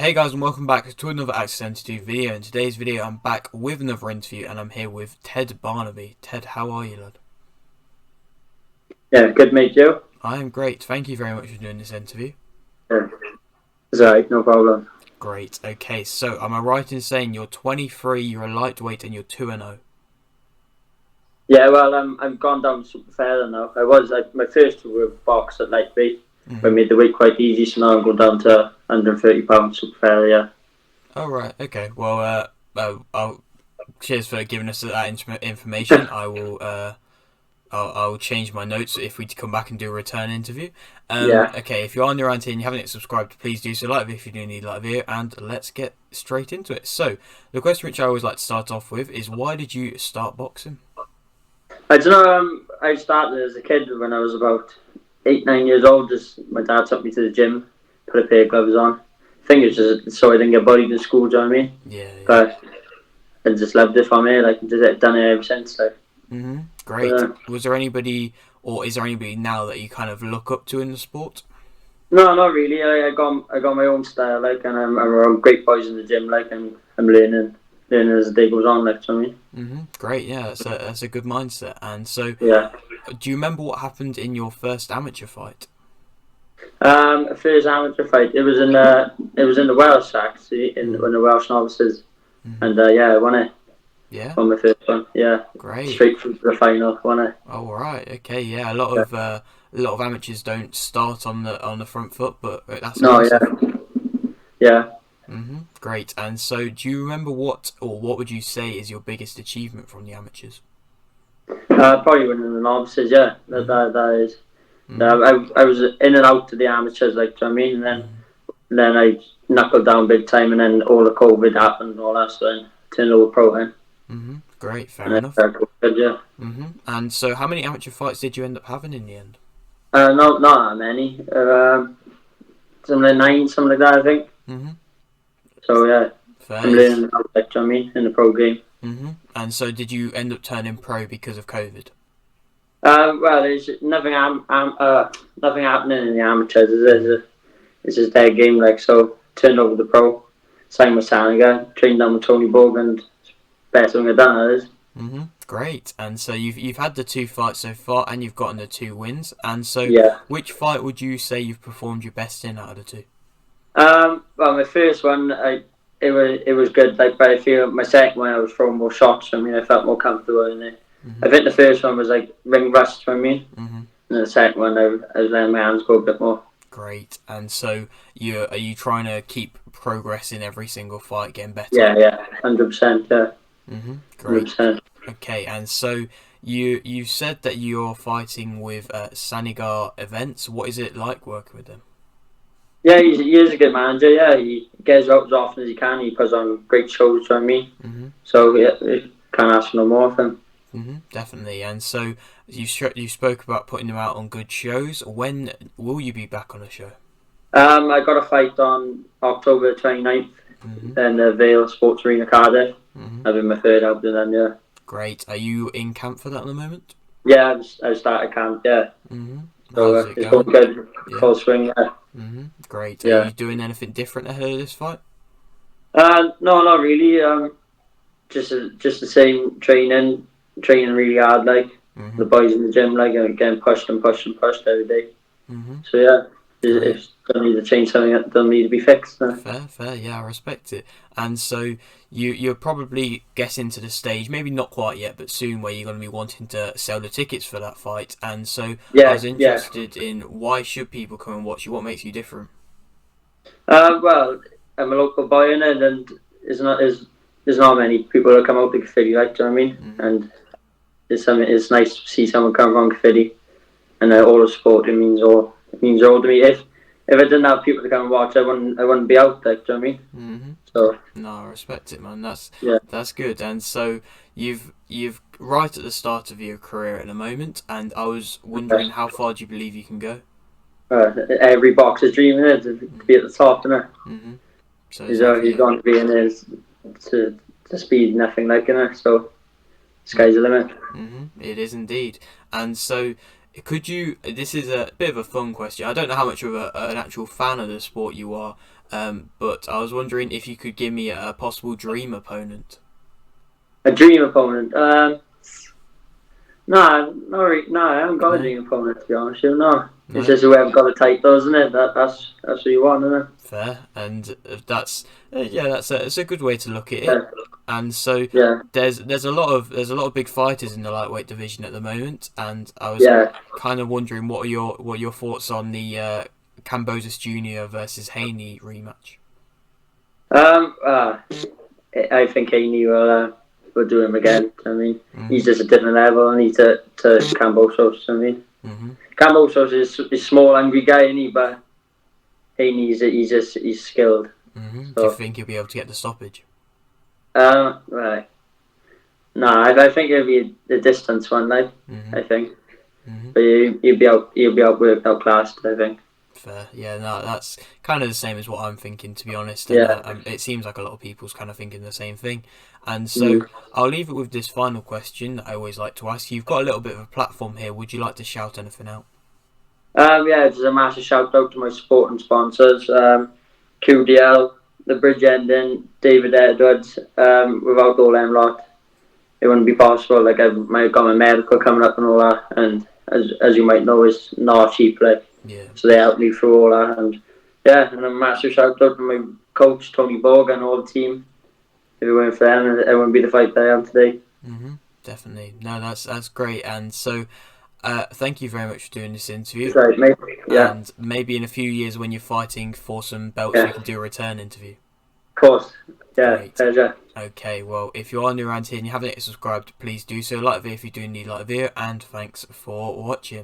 Hey guys, and welcome back to another Access Entity video. In today's video I'm back with another interview and I'm here with Ted Barnaby. Ted, how are you, lad? Yeah, good mate, Joe. I am great, thank you very much for doing this interview. Yeah, it's alright, no problem. Great, okay, so am I right in saying you're 23, you're a lightweight and you're 2-0? Yeah, well, I'm gone down super fair now. I was my first two were box at lightweight. I made the weight quite easy, so now I'm going down to 130 pounds super fair. Yeah. Oh right, okay, well, cheers for giving us that information. I'll change my notes if we come back and do a return interview. Yeah. Okay, if you're on around here and you haven't subscribed, please do so. Like if you do need like video, and let's get straight into it. So, the question which I always like to start off with is, why did you start boxing? I don't know. I started as a kid when I was about 8, 9 years old. Just my dad took me to the gym, put a pair of gloves on. I think it's just so I didn't get bullied in school. Do you know what I mean? Yeah. But I just loved it from here. Like done it ever since. Like. Great. Was there anybody, or is there anybody now that you kind of look up to in the sport? No, not really. I got my own style, like, and I'm around great boys in the gym, like, and I'm learning as the day goes on, like, do you know what I mean? Great, yeah, that's a good mindset. And so, Yeah. do you remember what happened in your first amateur fight? First amateur fight. It was in the Welsh actually, when the Welsh novices, and yeah, I won it. Yeah. Won my first one. Yeah. Great. Straight through to the final. Won it. Oh right, okay, yeah. A lot of amateurs don't start on the front foot, but that's No, impressive. yeah. Great. And so, do you remember what would you say is your biggest achievement from the amateurs? Probably winning the novices. Yeah, that is. I was in and out to the amateurs, like, do you know what I mean? And then I knuckled down big time, and then all the COVID happened and all that, so then turned over pro then. Great, fair enough. Good, yeah. And so, how many amateur fights did you end up having in the end? Not that many. Something like 9, something like that, I think. So yeah, Fair. I'm learning how to, like, do you know what I mean, in the pro game. And so, did you end up turning pro because of COVID? Well, there's nothing nothing happening in the amateurs. It's just their game, like, so. Turned over the pro, signed with Sanaga, trained down with Tony Borg, and best thing I've done, that is. Great. And so you've had the 2 fights so far, and you've gotten the 2 wins. And so, yeah. Which fight would you say you've performed your best in out of the 2? Well, my first one, it was good. Like, but I feel my second one, I was throwing more shots. I mean, I felt more comfortable in it. I think the first one was like ring rust for me, and the second one, I was letting my hands go a bit more. Great. And so, are you trying to keep progressing every single fight, getting better? Yeah, 100%. Yeah. Great. 100%. Okay, and so you said that you're fighting with Sanigar Events. What is it like working with them? Yeah, he's a good manager. Yeah, he gets out as often as he can. He puts on great shows for me. So yeah, you can't ask for no more of him. Definitely. And so you spoke about putting them out on good shows. When will you be back on a show? I got a fight on October 29th in the Vale Sports Arena, Cardiff. Having my third out then, yeah. Great. Are you in camp for that at the moment? Yeah, I started camp, yeah. So it's going good. Full swing, yeah. Great. Yeah. Are you doing anything different ahead of this fight? No, not really. Just the same training really hard, like the boys in the gym, like, getting pushed every day. So yeah, if don't need to change something, that doesn't need to be fixed. Fair, yeah, I respect it. And so you're probably getting to the stage, maybe not quite yet, but soon, where you're going to be wanting to sell the tickets for that fight. And so I was interested in, why should people come and watch you? What makes you different? Well, I'm a local boy in it, and there's not many people that come out to Caerphilly, like, do you know what I mean? And it's nice to see someone come from Caerphilly, and all the support. It means all to me. If I didn't have people to come and watch, I wouldn't be out there. Do you know what I mean? So no, I respect it, man. That's good. And so you've right at the start of your career at the moment, and I was wondering, how far do you believe you can go? Every boxer's dream is to be at the top, isn't it? So he's going to be in his to speed, nothing like, so sky's the limit. It is indeed. And so, could you? This is a bit of a fun question. I don't know how much of an actual fan of the sport you are. But I was wondering if you could give me a possible dream opponent. A dream opponent? No, I haven't got a dream opponent, to be honest with you, no. It's just whoever got the title, isn't it? That's what you want, isn't it? Fair, and that's it's a good way to look at it. Yeah. And so there's a lot of big fighters in the lightweight division at the moment, and I was kind of wondering what are your thoughts on the Kambosos Jr. versus Haney rematch? I think Haney will do him again. I mean, he's just a different level, and he's to Kambosos. I mean, Kambosos is small, angry guy, isn't he? But Haney, he's skilled. So. Do you think he'll be able to get the stoppage? Right. No, I think it'll be a distance one, like I think. But he'll be outworked, outclassed, I think. Fair. Yeah, no, that's kind of the same as what I'm thinking, to be honest. And, it seems like a lot of people's kind of thinking the same thing. And so I'll leave it with this final question that I always like to ask. You've got a little bit of a platform here. Would you like to shout anything out? Just a massive shout out to my supporting sponsors, QDL, the Bridge Ending, David Edwards. Without all them lot, it wouldn't be possible. Like I've got my medical coming up and all that, and as you might know, it's not cheap. Like, so they helped me through all that, and a massive shout out to my coach Tony Borg and all the team. If it weren't for them, it wouldn't be the fight that I am today. Definitely. No, that's great, and so. Thank you very much for doing this interview. Right, mate. Yeah. And maybe in a few years when you're fighting for some belts, we can do a return interview. Of course. Yeah, great. Pleasure. Okay, well, if you're new around here and you haven't yet subscribed, please do so. Like the video if you do need like the video, and thanks for watching.